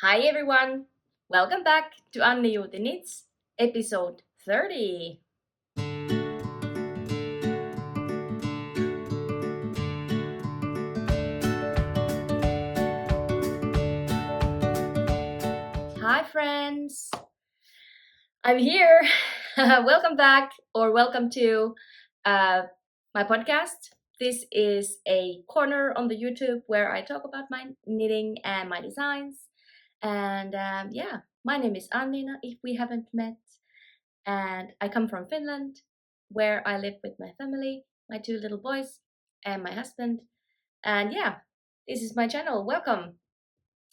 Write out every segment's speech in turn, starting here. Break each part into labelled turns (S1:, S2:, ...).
S1: Hi everyone, welcome back to Annijuuti Knits, episode 30. Hi friends, I'm here. Welcome back or welcome to uh, my podcast. This is a corner on the YouTube where I talk about my knitting and my designs. And my name is Annina if we haven't met. And I come from Finland, where I live with my family, my two little boys, and my husband. And this is my channel. Welcome.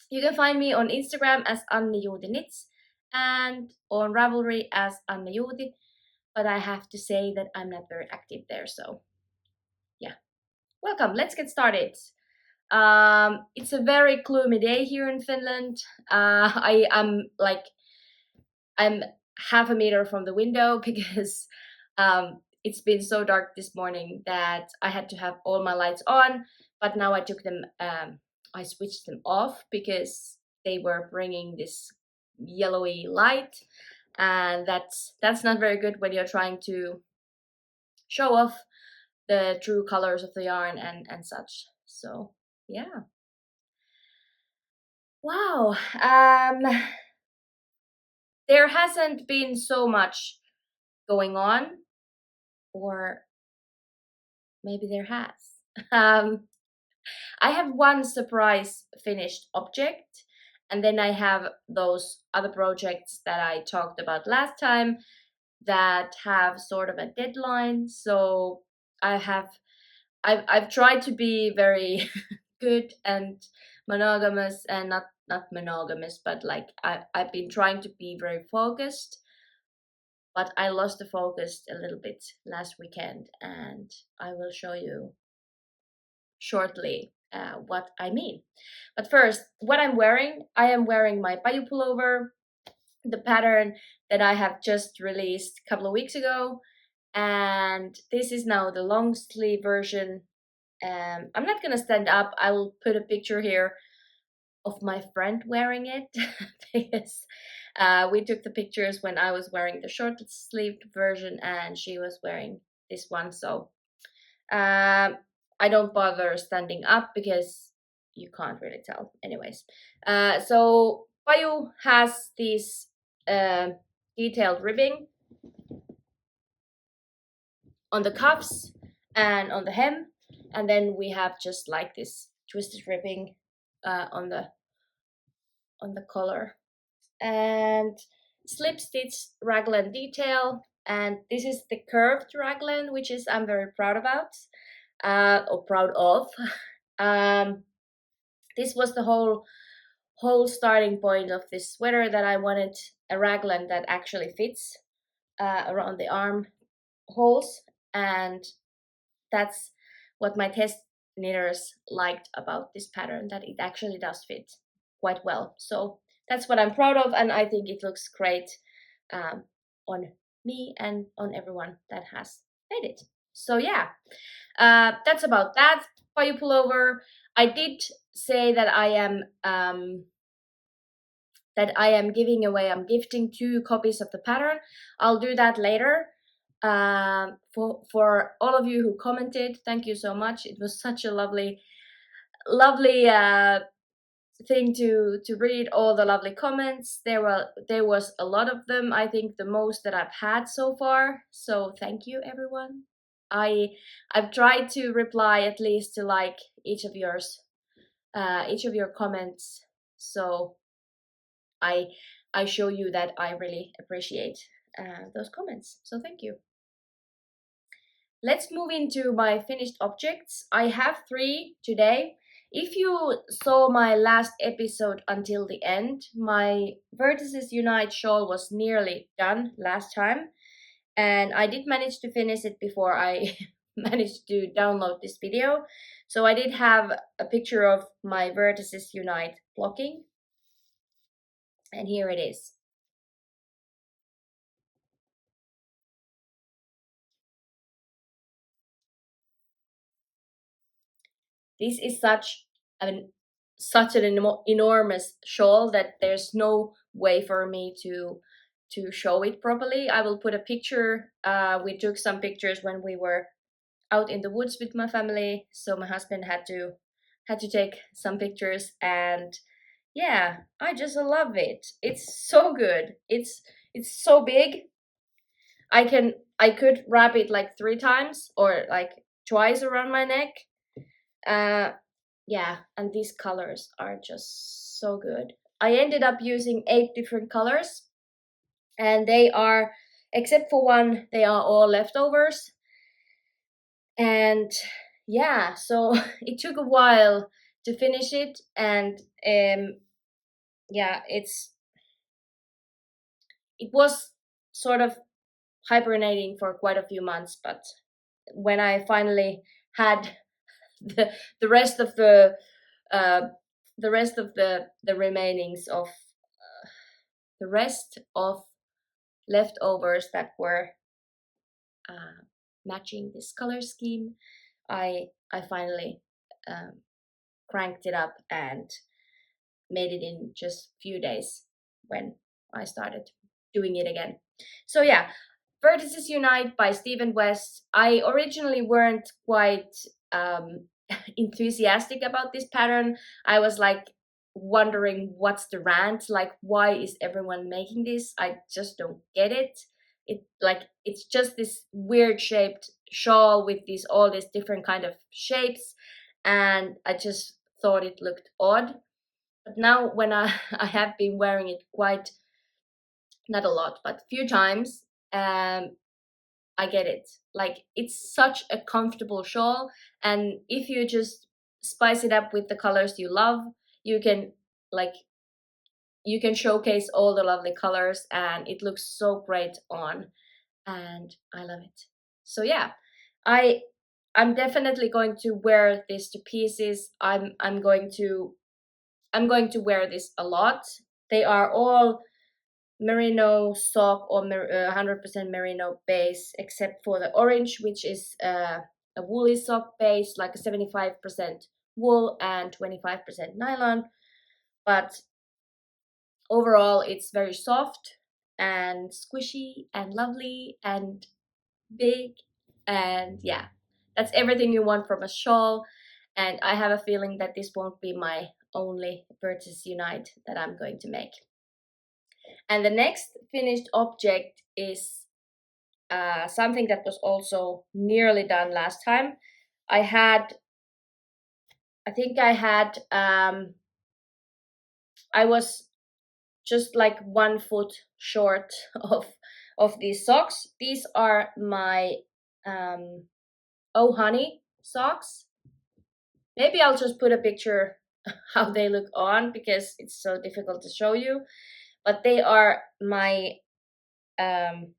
S1: You can find me on Instagram as Annijuuti Knits and on Ravelry as Annijuuti, but I have to say that I'm not very active there. So yeah, welcome. Let's get started. It's a very gloomy day here in Finland. I'm half a meter from the window because it's been so dark this morning that I had to have all my lights on, but now I switched them off because they were bringing this yellowy light, and that's not very good when you're trying to show off the true colors of the yarn and such. So yeah, wow. There hasn't been so much going on, or maybe there has. Um, I have one surprise finished object, and then I have those other projects that I talked about last time that have sort of a deadline. So I have I've tried to be very good and monogamous, and not monogamous, but like I've been trying to be very focused, but I lost the focus a little bit last weekend, and I will show you shortly what I mean. But first, what I'm wearing, I am wearing my Paju pullover, the pattern that I have just released a couple of weeks ago, and this is now the long sleeve version. I'm not gonna stand up. I will put a picture here of my friend wearing it because we took the pictures when I was wearing the short sleeved version and she was wearing this one. So I don't bother standing up because you can't really tell. Anyways, so Paju has this detailed ribbing on the cuffs and on the hem, and then we have just like this twisted ribbing on the collar and slip stitch raglan detail. And this is the curved raglan, which is I'm very proud about or proud of. um, this was the whole starting point of this sweater, that I wanted a raglan that actually fits around the arm holes, and that's what my test knitters liked about this pattern, that it actually does fit quite well. So that's what I'm proud of, and I think it looks great on me and on everyone that has made it. So yeah, that's about that. Paju pullover. I did say that I am giving away. I'm gifting 2 copies of the pattern. I'll do that later. For all of you who commented, thank you so much. It was such a lovely thing to read all the lovely comments. There was a lot of them. I think the most that I've had so far. So thank you everyone. I've tried to reply at least to like each of your comments. So I show you that I really appreciate those comments. So thank you. Let's move into my finished objects. I have 3 today. If you saw my last episode until the end, my Vertices Unite shawl was nearly done last time, and I did manage to finish it before I managed to download this video. So I did have a picture of my Vertices Unite blocking, and here it is. This is such an such an enormous shawl that there's no way for me to show it properly. I will put a picture. We took some pictures when we were out in the woods with my family, so my husband had to take some pictures, and yeah, I just love it. It's so good. It's so big. I could wrap it like 3 times or like twice around my neck. Uh, yeah, and these colors are just so good. I ended up using 8 different colors, and they are, except for one, they are all leftovers. And yeah, so it took a while to finish it, and yeah, it was sort of hibernating for quite a few months, but when I finally had the the rest of uh, the remainings of the rest of leftovers that were uh, matching this color scheme, I finally um, cranked it up and made it in just few days when I started doing it again. So yeah, Vertices Unite by Stephen West. I originally weren't quite enthusiastic about this pattern. I was like wondering what's the rant, like why is everyone making this? I just don't get it. It's just this weird shaped shawl with all these different kind of shapes, and I just thought it looked odd. But now when I have been wearing it quite, not a lot, but few times, I get it. Like it's such a comfortable shawl, and if you just spice it up with the colors you love, you can like you can showcase all the lovely colors, and it looks so great on, and I love it. So yeah, I I'm definitely going to wear this to pieces. I'm going to wear this a lot. They are all merino sock or 100% merino base, except for the orange, which is a woolly sock base, like a 75% wool and 25% nylon. But overall, it's very soft and squishy and lovely and big. And yeah, that's everything you want from a shawl. And I have a feeling that this won't be my only Vertices Unite that I'm going to make. And the next finished object is something that was also nearly done last time. I think I was just like 1 foot short of these socks. These are my Oh Honey socks. Maybe I'll just put a picture how they look on because it's so difficult to show you. But they are um,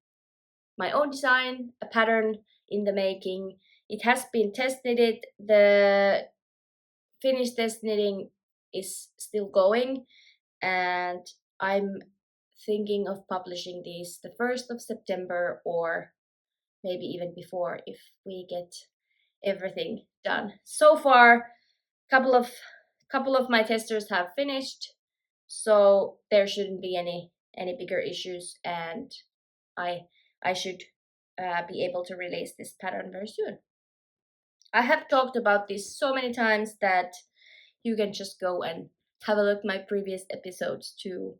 S1: my own design, a pattern in the making. It has been test knitted. The finished test knitting is still going, and I'm thinking of publishing these the 1st of September or maybe even before if we get everything done. So far, couple of my testers have finished, so there shouldn't be any bigger issues, and I I should be able to release this pattern very soon. I have talked about this so many times that you can just go and have a look at my previous episodes to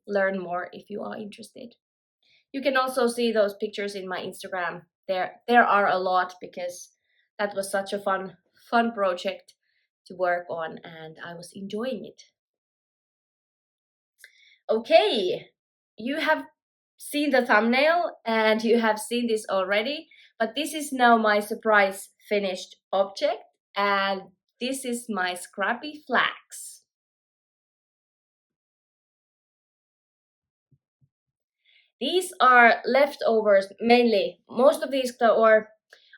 S1: learn more if you are interested. You can also see those pictures in my Instagram. There are a lot because that was such a fun project to work on, and I was enjoying it. Okay, you have seen the thumbnail and you have seen this already, but this is now my surprise finished object, and this is my Scrappy Flags. These are leftovers mainly. Most of these, or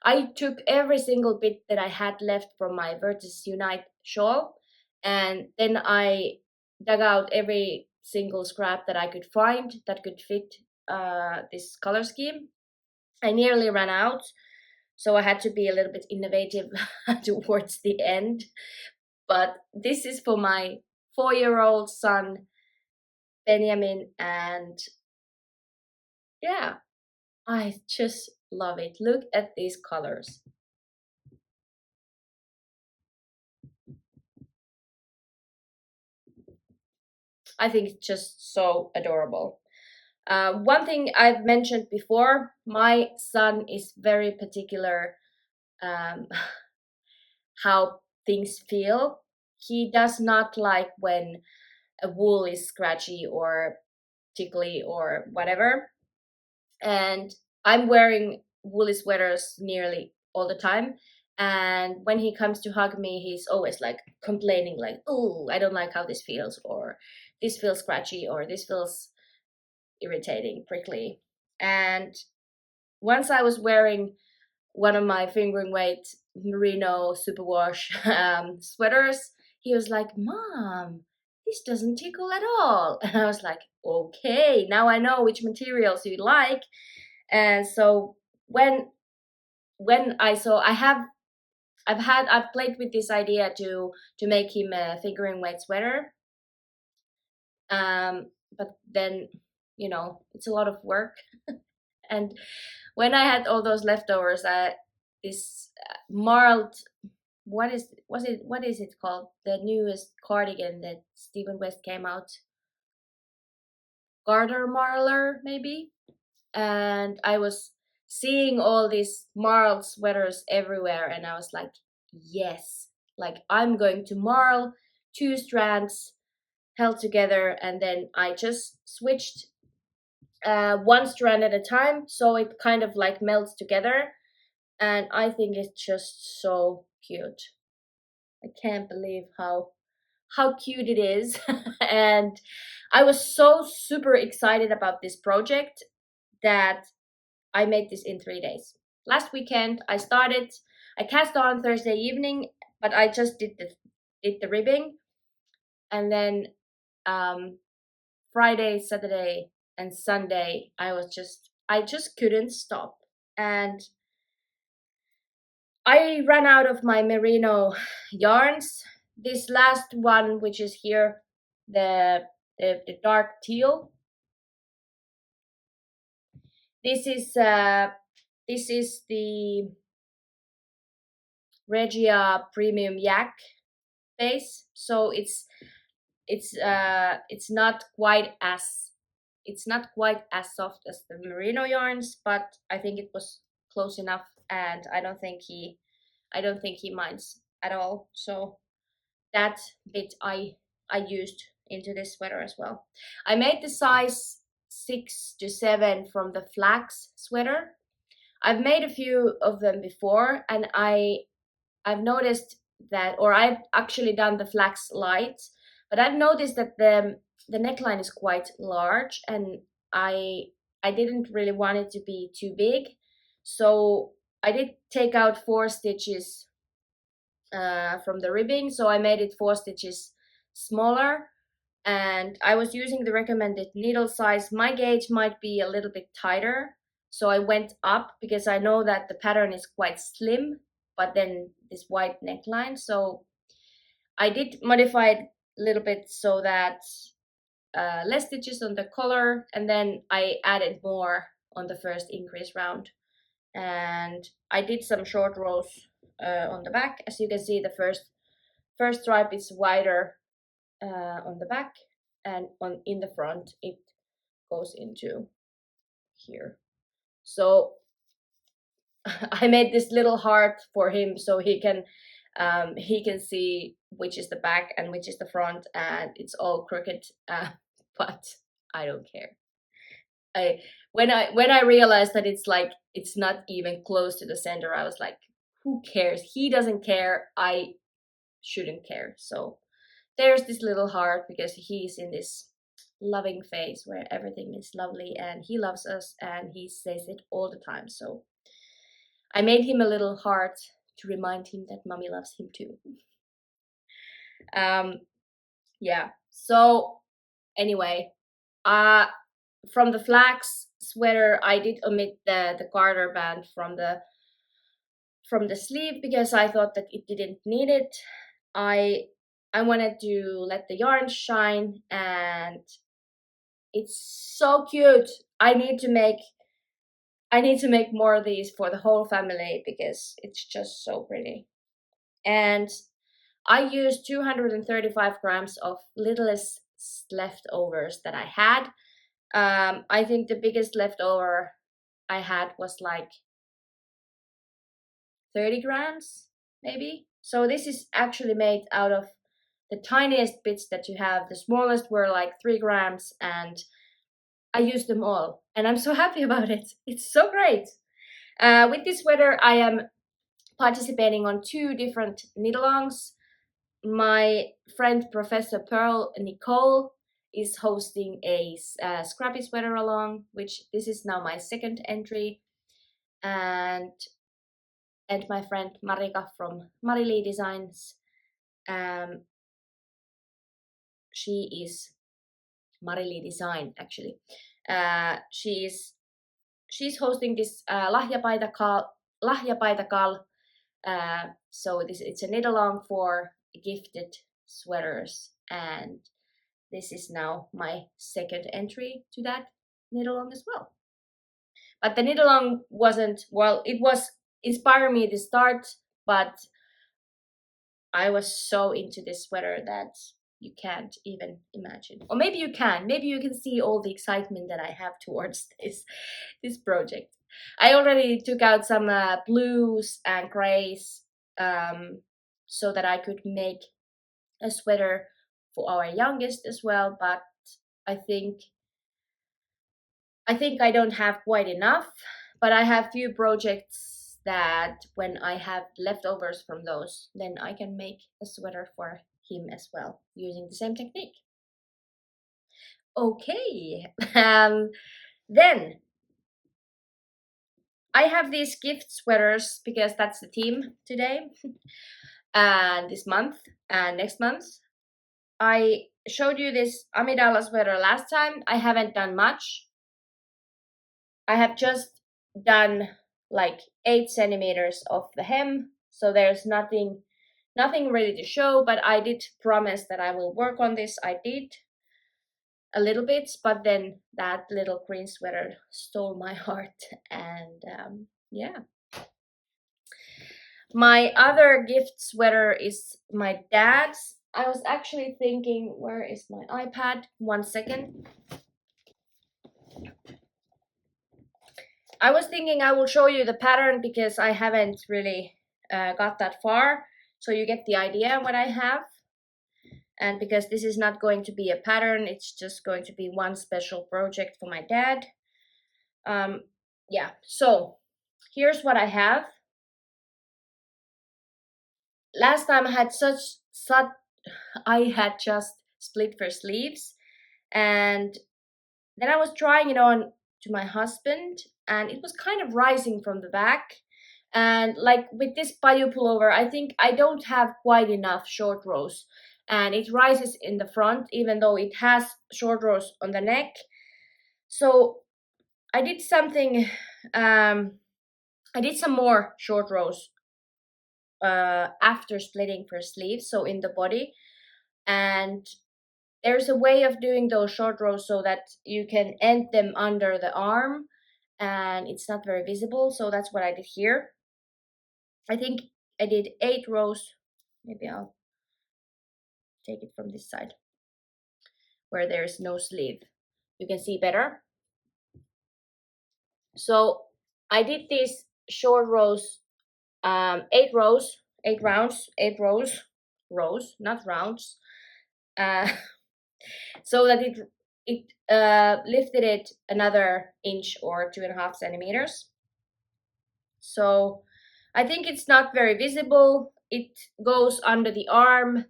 S1: I took every single bit that I had left from my Vertices Unite shawl, and then I dug out every single scrap that I could find that could fit this color scheme. I nearly ran out, so I had to be a little bit innovative towards the end. but this is for my 4-year-old son, Benjamin, and yeah, I just love it. Look at these colors. I think it's just so adorable. One thing I've mentioned before, my son is very particular um, how things feel. He does not like when a wool is scratchy or tickly or whatever. And I'm wearing woolly sweaters nearly all the time. And when he comes to hug me, he's always like complaining, like, "Oh, I don't like how this feels," or "This feels scratchy," or "This feels irritating, prickly." And once I was wearing one of my fingering weight merino superwash sweaters, he was like, "Mom, this doesn't tickle at all." And I was like, "Okay, now I know which materials you like." And so when I saw I've played with this idea to make him a fingering weight sweater, but then it's a lot of work. And when I had all those leftovers, this marled, what is it called, the newest cardigan that Stephen West came out, garter marler maybe. And I was seeing all these marled sweaters everywhere, and I was like, yes, like I'm going to marl 2 strands held together, and then I just switched 1 strand at a time, so it kind of like melts together, and I think it's just so cute. I can't believe how cute it is. And I was so super excited about this project that I made this in 3 days. Last weekend I cast on Thursday evening, but I just did the ribbing, and then Friday, Saturday, and Sunday I just couldn't stop. And I ran out of my merino yarns. This last one, which is here, the dark teal. This is the Regia Premium Yak base, so it's not quite as soft as the merino yarns, but I think it was close enough, and I don't think he minds at all. So that bit I used into this sweater as well. I made the size 6 to 7 from the Flax Sweater. I've made a few of them before, and I've noticed that, or I've actually done the Flax Light, but I've noticed that the neckline is quite large, and I didn't really want it to be too big, so I did take out 4 stitches from the ribbing, so I made it 4 stitches smaller, and I was using the recommended needle size. My gauge might be a little bit tighter, so I went up because I know that the pattern is quite slim, but then this wide neckline, so I did modify it a little bit so that less stitches on the collar, and then I added more on the first increase round, and I did some short rows on the back. As you can see, the first stripe is wider on the back, and in the front it goes into here. So I made this little heart for him so he can see which is the back and which is the front, and it's all crooked, but I don't care. When I realized that it's not even close to the center, I was like, who cares? He doesn't care, I shouldn't care. So there's this little heart because he's in this loving phase where everything is lovely, and he loves us, and he says it all the time. So I made him a little heart to remind him that mommy loves him too. Yeah, so anyway, from the Flax Sweater I did omit the garter band from the sleeve because I thought that it didn't need it. I I wanted to let the yarn shine, and it's so cute. I need to make more of these for the whole family because it's just so pretty. And I used 235 grams of littlest leftovers that I had. I think the biggest leftover I had was like 30 grams, maybe. So this is actually made out of the tiniest bits that you have. The smallest were like 3 grams, and I used them all. And I'm so happy about it. It's so great. With this sweater, I am participating on 2 different knit-alongs. My friend Professor Purl Nicole is hosting a Scrappy Sweater along, which this is now my second entry. And my friend Marika from Marilee Designs. She is Marilee Design actually. She's hosting this lahjapaitakal. So it's a knit along for gifted sweaters, and this is now my second entry to that knit along as well. But the knit along wasn't, well, it was inspiring me to start, but I was so into this sweater that you can't even imagine. Or maybe you can. Maybe you can see all the excitement that I have towards this project. I already took out some blues and grays so that I could make a sweater for our youngest as well, but I think I don't have quite enough, but I have few projects that when I have leftovers from those, then I can make a sweater for him as well using the same technique. Okay, then I have these gift sweaters because that's the theme today and this month and next month. I showed you this Amidala sweater last time. I haven't done much. I have just done like 8 centimeters of the hem, so there's nothing ready to show, but I did promise that I will work on this. I did a little bit, but then that little green sweater stole my heart, and yeah. My other gift sweater is my dad's. I was actually thinking, where is my iPad? 1 second. I was thinking I will show you the pattern because I haven't really got that far, so you get the idea what I have. And because this is not going to be a pattern, it's just going to be one special project for my dad. Yeah, so here's what I have. Last time I had I had just split for sleeves, and then I was trying it on to my husband, and it was kind of rising from the back. And like with this Paju pullover, I think I don't have quite enough short rows, and it rises in the front even though it has short rows on the neck. So I did something, I did some more short rows after splitting for sleeves, so in the body. And there's a way of doing those short rows so that you can end them under the arm and it's not very visible, so that's what I did here. I think I did 8 rows. Maybe I'll take it from this side where there is no sleeve. You can see better. So I did these short rows, 8 rows, 8 rounds, 8 rows, not rounds, so that it lifted it another inch or 2.5 centimeters. So I think it's not very visible. It goes under the arm,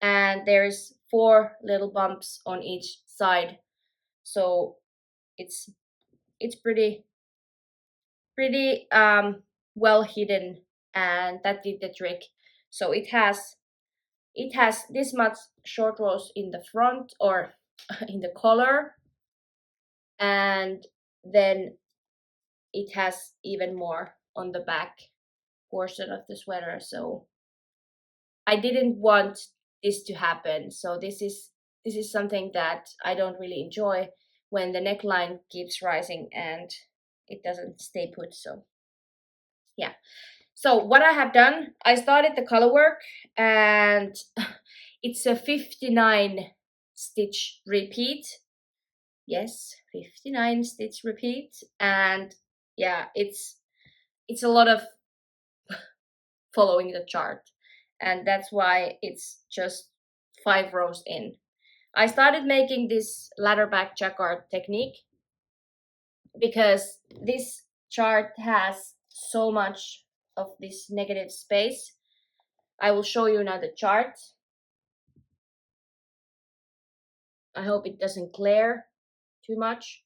S1: and there's 4 little bumps on each side. So it's pretty well hidden, and that did the trick. So it has this much short rows in the front or in the collar, and then it has even more on the back portion of the sweater. So I didn't want this to happen. So this is something that I don't really enjoy, when the neckline keeps rising and it doesn't stay put. So yeah. So what I have done, I started the color work, and it's a 59 stitch repeat. Yes, 59 stitch repeat. And yeah, it's a lot of following the chart, and that's why it's just 5 rows in. I started making this ladder back jacquard technique because this chart has so much of this negative space. I will show you now the chart. I hope it doesn't glare too much.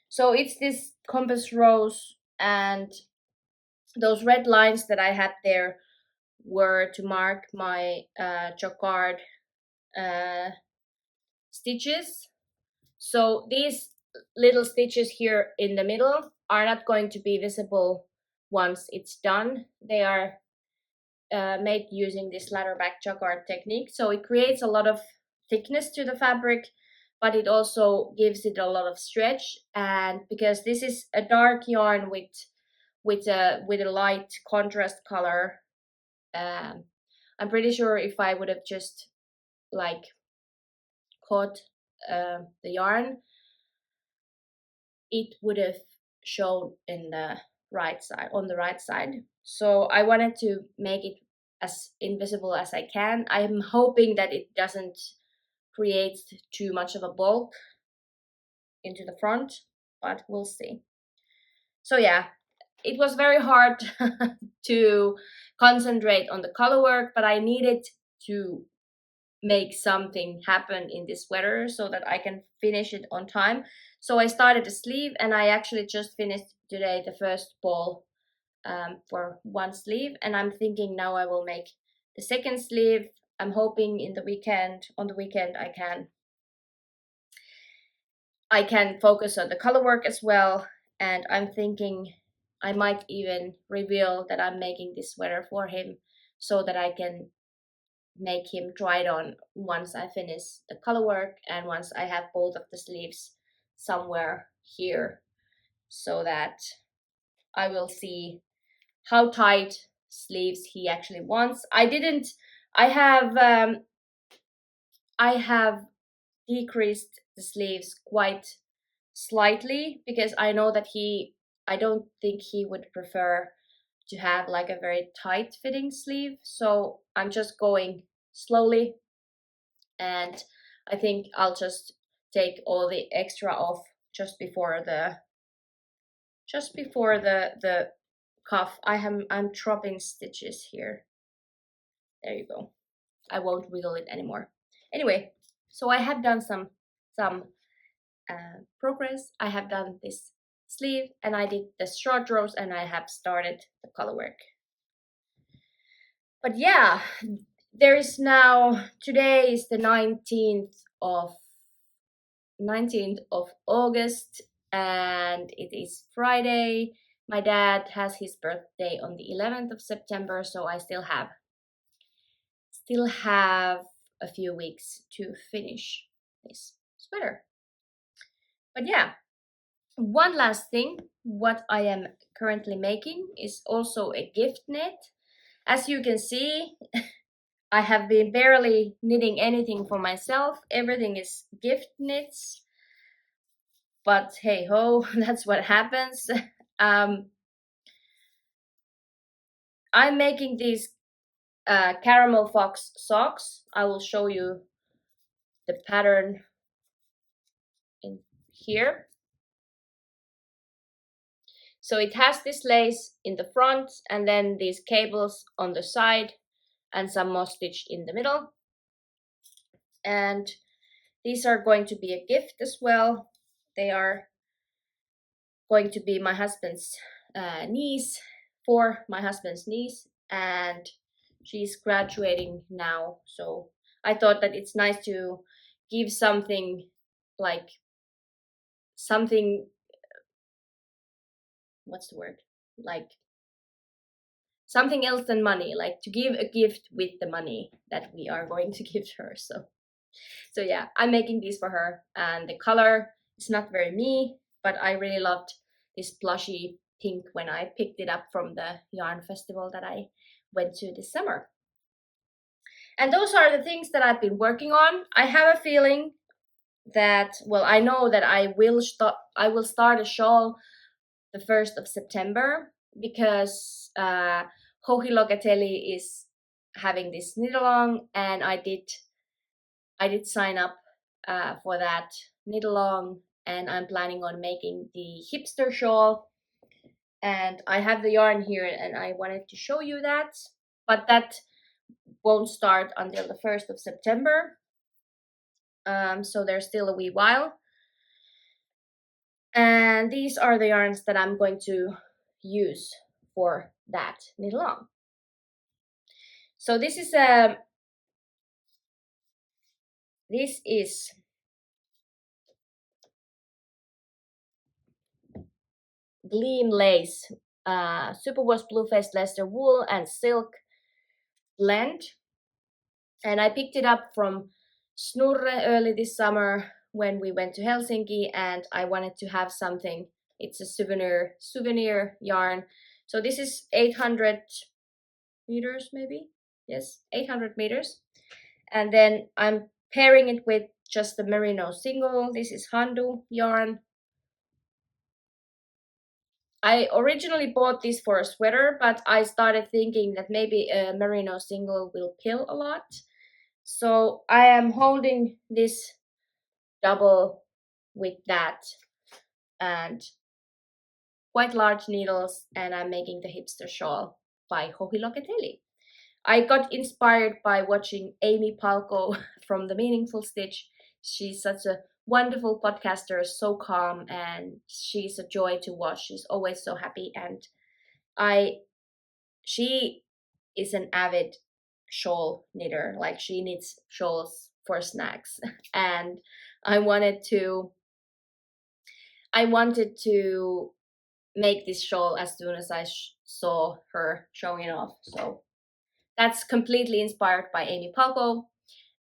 S1: So it's this compass rose, and those red lines that I had there were to mark my jacquard stitches. So these little stitches here in the middle are not going to be visible once it's done. They are made using this ladder back jacquard technique. So it creates a lot of thickness to the fabric, but it also gives it a lot of stretch. And because this is a dark yarn with a light contrast color, I'm pretty sure if I would have just like caught the yarn, it would have shown in the right side, on the right side. So I wanted to make it as invisible as I can. I'm hoping that it doesn't create too much of a bulk into the front, but we'll see. So yeah, it was very hard to concentrate on the color work, but I needed to make something happen in this sweater so that I can finish it on time. So I started the sleeve, and I actually just finished today the first ball for one sleeve, and I'm thinking now I will make the second sleeve. I'm hoping on the weekend I can focus on the color work as well, and I'm thinking I might even reveal that I'm making this sweater for him so that I can make him try it on once I finish the color work and once I have both of the sleeves somewhere here, so that I will see how tight sleeves he actually wants. I have decreased the sleeves quite slightly because I know that I don't think he would prefer to have like a very tight fitting sleeve. So I'm just going slowly, and I think I'll just take all the extra off just before the cuff. I'm dropping stitches here. There you go. I won't wiggle it anymore. Anyway, so I have done some progress. I have done this sleeve, and I did the short rows, and I have started the color work. But yeah, there is now, today is the 19th of August, and it is Friday. My dad has his birthday on the 11th of September, so I still have a few weeks to finish this sweater. But yeah, one last thing, what I am currently making is also a gift knit. As you can see, I have been barely knitting anything for myself. Everything is gift knits. But hey ho, that's what happens. I'm making these caramel fox socks. I will show you the pattern in here. So it has this lace in the front, and then these cables on the side, and some moss stitch in the middle. And these are going to be a gift as well. They are going to be my husband's niece, for my husband's niece, and she's graduating now. So I thought that it's nice to give something, like something, what's the word? Like something else than money, like to give a gift with the money that we are going to give her. So yeah, I'm making these for her, and the color is not very me, but I really loved this plushy pink when I picked it up from the yarn festival that I went to this summer. And those are the things that I've been working on. I have a feeling that, well, I know that I will start a shawl the 1st of September, because Joji Locatelli is having this knit along, and I did sign up for that knit along, and I'm planning on making the Hipster Shawl, and I have the yarn here and I wanted to show you that, but that won't start until the 1st of September, so there's still a wee while. And these are the yarns that I'm going to use for that knit along. So this is Gleam Lace, superwash blue faced Leicester wool and silk blend, and I picked it up from Snurre early this summer when we went to Helsinki, and I wanted to have something. It's a souvenir yarn. So this is 800 meters, maybe. Yes, 800 meters. And then I'm pairing it with just the merino single. This is Handu yarn. I originally bought this for a sweater, but I started thinking that maybe a merino single will pill a lot. So I am holding this double with that and quite large needles, and I'm making the Hipster Shawl by Joji Locatelli. I got inspired by watching Amy Palko from The Meaningful Stitch. She's such a wonderful podcaster, so calm, and she's a joy to watch. She's always so happy, and she is an avid shawl knitter. Like, she knits shawls for snacks, and I wanted to make this shawl as soon as I saw her showing it off. So that's completely inspired by Amy Palko,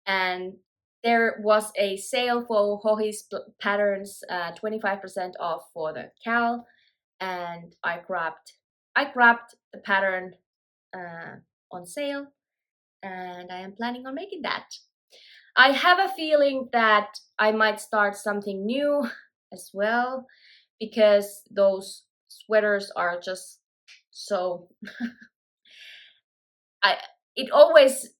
S1: and there was a sale for Joji's patterns, 25% off for the Cal, and I grabbed the pattern on sale, and I am planning on making that. I have a feeling that I might start something new as well, because those sweaters are just so it always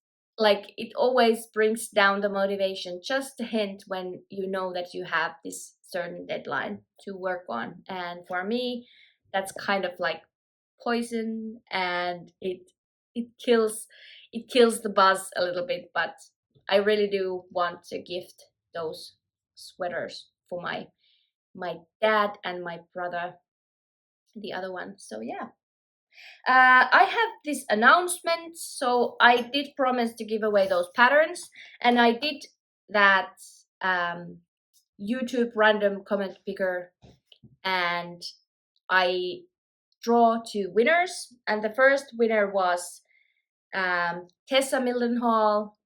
S1: brings down the motivation just a hint when you know that you have this certain deadline to work on, and for me that's kind of like poison, and it kills the buzz a little bit. But I really do want to gift those sweaters for my dad and my brother, the other one. So yeah. I have this announcement. So I did promise to give away those patterns, and I did that YouTube random comment picker, and I draw 2 winners, and the first winner was Tessa Mildenhall.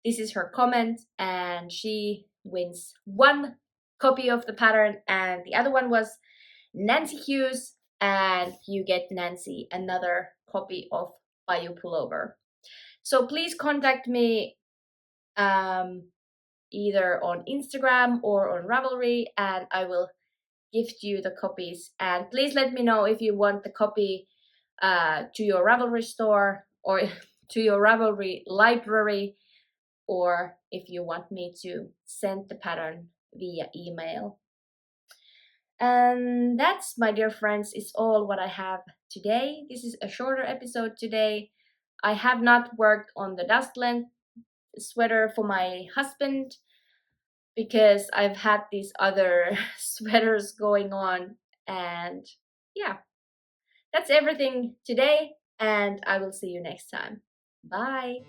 S1: This is her comment, and she wins 1 copy of the pattern, and the other one was Nancy Hughes, and you get Nancy another copy of Paju pullover. So please contact me either on Instagram or on Ravelry, and I will gift you the copies. And please let me know if you want the copy to your Ravelry store or to your Ravelry library, or if you want me to send the pattern via email. And that's, my dear friends, is all what I have today. This is a shorter episode today. I have not worked on the dust length sweater for my husband because I've had these other sweaters going on. And yeah, that's everything today, and I will see you next time. Bye!